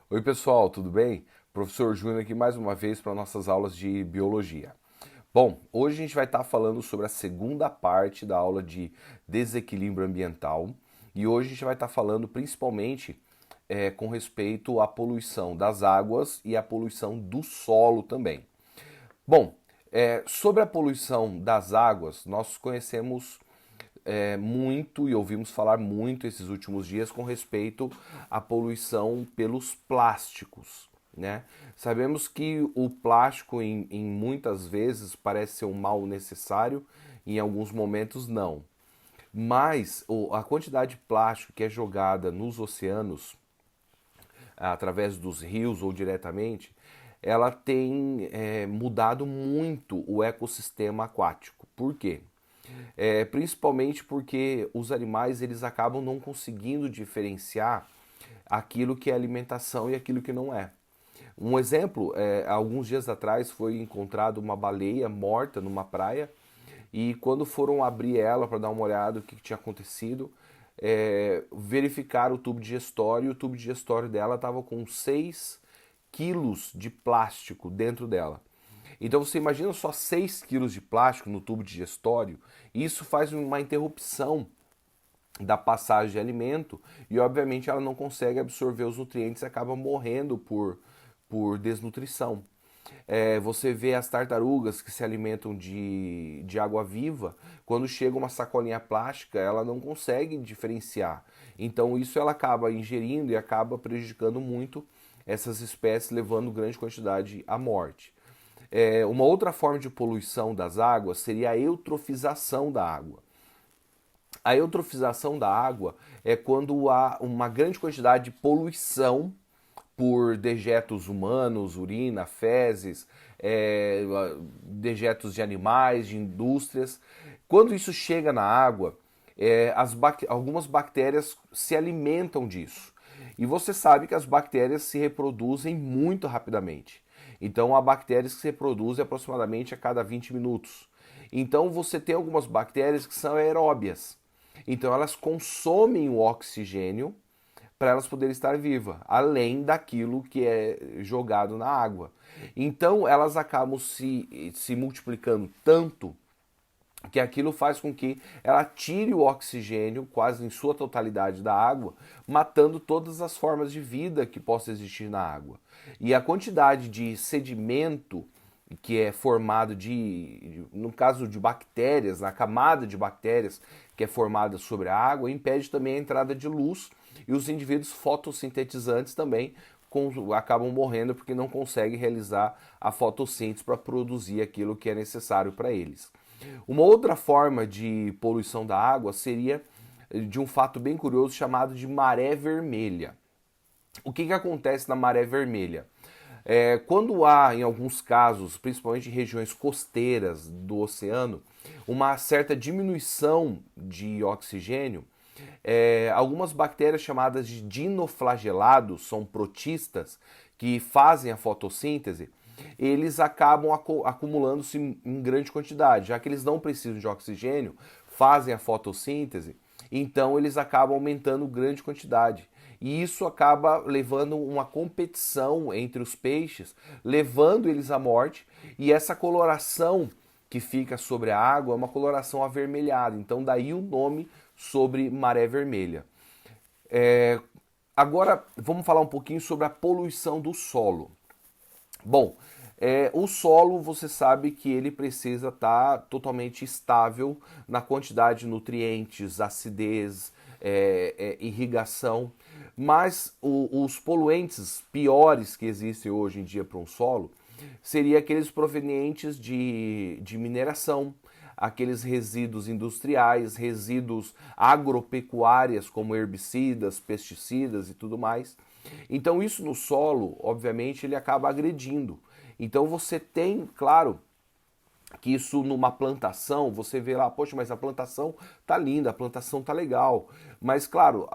Oi pessoal, tudo bem? Professor Júnior aqui mais uma vez para nossas aulas de biologia. Bom, hoje a gente vai estar falando sobre a segunda parte da aula de desequilíbrio ambiental e hoje a gente vai estar falando principalmente com respeito à poluição das águas e à poluição do solo também. Bom, sobre a poluição das águas, nós conhecemos muito e ouvimos falar muito esses últimos dias com respeito à poluição pelos plásticos, né? Sabemos que o plástico em muitas vezes parece ser um mal necessário, em alguns momentos não. Mas a quantidade de plástico que é jogada nos oceanos, através dos rios ou diretamente, ela tem mudado muito o ecossistema aquático. Por quê? Principalmente porque os animais eles acabam não conseguindo diferenciar aquilo que é alimentação e aquilo que não é. Um exemplo, alguns dias atrás foi encontrado uma baleia morta numa praia e quando foram abrir ela para dar uma olhada no que tinha acontecido, verificaram o tubo digestório e o tubo digestório dela estava com 6 quilos de plástico dentro dela. Então você imagina só 6 quilos de plástico no tubo digestório, e isso faz uma interrupção da passagem de alimento e obviamente ela não consegue absorver os nutrientes e acaba morrendo por desnutrição. Você vê as tartarugas que se alimentam de água viva, quando chega uma sacolinha plástica, ela não consegue diferenciar. Então isso ela acaba ingerindo e acaba prejudicando muito essas espécies, levando grande quantidade à morte. Uma outra forma de poluição das águas seria a eutrofização da água. A eutrofização da água é quando há uma grande quantidade de poluição por dejetos humanos, urina, fezes, dejetos de animais, de indústrias. Quando isso chega na água, algumas bactérias se alimentam disso. E você sabe que as bactérias se reproduzem muito rapidamente. Então, há bactérias que se reproduzem aproximadamente a cada 20 minutos. Então, você tem algumas bactérias que são aeróbias. Então, elas consomem o oxigênio para elas poderem estar vivas, além daquilo que é jogado na água. Então, elas acabam se multiplicando tanto que aquilo faz com que ela tire o oxigênio quase em sua totalidade da água, matando todas as formas de vida que possa existir na água. E a quantidade de sedimento que é formado no caso de bactérias, na camada de bactérias que é formada sobre a água, impede também a entrada de luz e os indivíduos fotossintetizantes também acabam morrendo porque não conseguem realizar a fotossíntese para produzir aquilo que é necessário para eles. Uma outra forma de poluição da água seria de um fato bem curioso chamado de maré vermelha. O que acontece na maré vermelha? Quando há, em alguns casos, principalmente em regiões costeiras do oceano, uma certa diminuição de oxigênio, algumas bactérias chamadas de dinoflagelados, são protistas, que fazem a fotossíntese, eles acabam acumulando-se em grande quantidade, já que eles não precisam de oxigênio, fazem a fotossíntese, então eles acabam aumentando grande quantidade. E isso acaba levando uma competição entre os peixes, levando eles à morte, e essa coloração que fica sobre a água é uma coloração avermelhada, então daí o nome sobre maré vermelha. Agora vamos falar um pouquinho sobre a poluição do solo. Bom, o solo você sabe que ele precisa estar totalmente estável na quantidade de nutrientes, acidez, irrigação, mas os poluentes piores que existem hoje em dia para um solo seria aqueles provenientes de mineração, aqueles resíduos industriais, resíduos agropecuárias como herbicidas, pesticidas e tudo mais. Então isso no solo, obviamente, ele acaba agredindo. Então você tem, claro, que isso numa plantação, você vê lá, poxa, mas a plantação tá linda, a plantação tá legal. Mas, claro,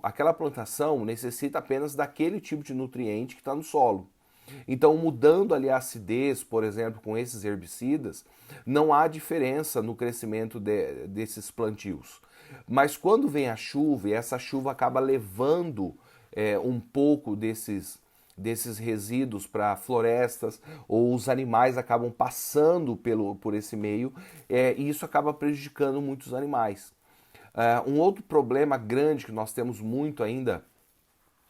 aquela plantação necessita apenas daquele tipo de nutriente que está no solo. Então, mudando ali a acidez, por exemplo, com esses herbicidas, não há diferença no crescimento desses plantios. Mas quando vem a chuva e essa chuva acaba levando um pouco desses resíduos para florestas, ou os animais acabam passando por esse meio, e isso acaba prejudicando muitos animais. Um outro problema grande que nós temos muito ainda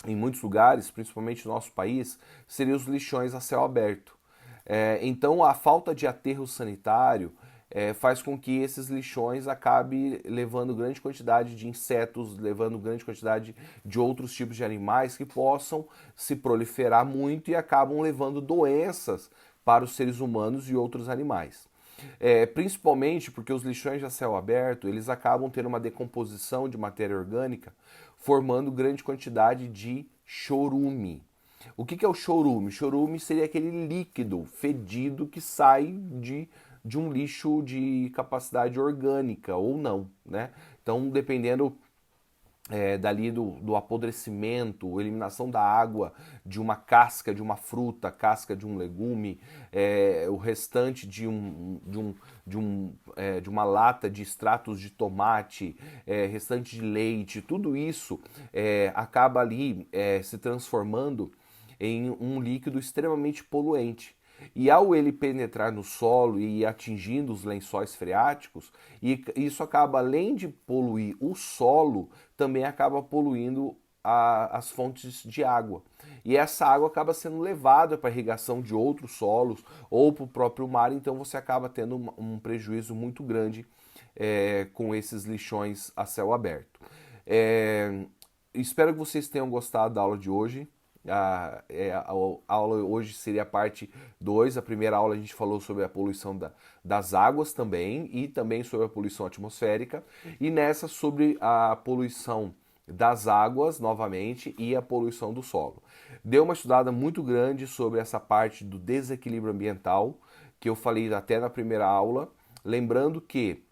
em muitos lugares, principalmente no nosso país, seriam os lixões a céu aberto. Então a falta de aterro sanitário faz com que esses lixões acabem levando grande quantidade de insetos, levando grande quantidade de outros tipos de animais que possam se proliferar muito e acabam levando doenças para os seres humanos e outros animais. Principalmente porque os lixões a céu aberto, eles acabam tendo uma decomposição de matéria orgânica, formando grande quantidade de chorume. O que é o chorume? Chorume seria aquele líquido fedido que sai de um lixo de capacidade orgânica ou não, né? Então, dependendo dali do apodrecimento, eliminação da água de uma casca de uma fruta, casca de um legume, o restante de uma lata de extratos de tomate, restante de leite, tudo isso acaba ali se transformando em um líquido extremamente poluente. E ao ele penetrar no solo e ir atingindo os lençóis freáticos, isso acaba, além de poluir o solo, também acaba poluindo as fontes de água. E essa água acaba sendo levada para a irrigação de outros solos ou para o próprio mar, então você acaba tendo um prejuízo muito grande com esses lixões a céu aberto. Espero que vocês tenham gostado da aula de hoje. A aula hoje seria a parte 2. A primeira aula a gente falou sobre a poluição das águas também, e também sobre a poluição atmosférica, e nessa sobre a poluição das águas novamente e a poluição do solo. Deu uma estudada muito grande sobre essa parte do desequilíbrio ambiental, que eu falei até na primeira aula, lembrando que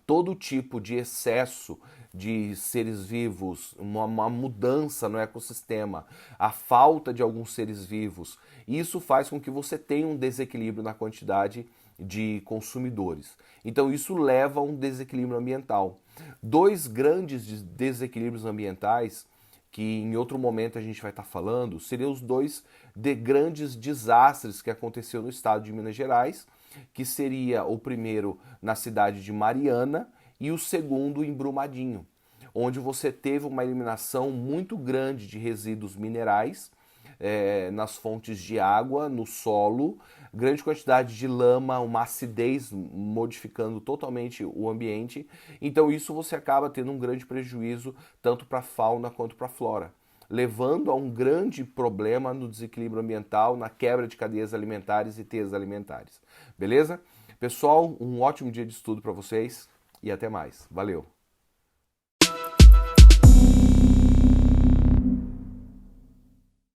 todo tipo de excesso de seres vivos, uma mudança no ecossistema, a falta de alguns seres vivos, isso faz com que você tenha um desequilíbrio na quantidade de consumidores. Então isso leva a um desequilíbrio ambiental. Dois grandes desequilíbrios ambientais, que em outro momento a gente vai estar falando, seriam os dois grandes desastres que aconteceu no estado de Minas Gerais, que seria o primeiro na cidade de Mariana e o segundo em Brumadinho, onde você teve uma eliminação muito grande de resíduos minerais nas fontes de água, no solo, grande quantidade de lama, uma acidez modificando totalmente o ambiente. Então isso você acaba tendo um grande prejuízo tanto para a fauna quanto para a flora, levando a um grande problema no desequilíbrio ambiental, na quebra de cadeias alimentares e teias alimentares. Beleza? Pessoal, um ótimo dia de estudo para vocês e até mais. Valeu!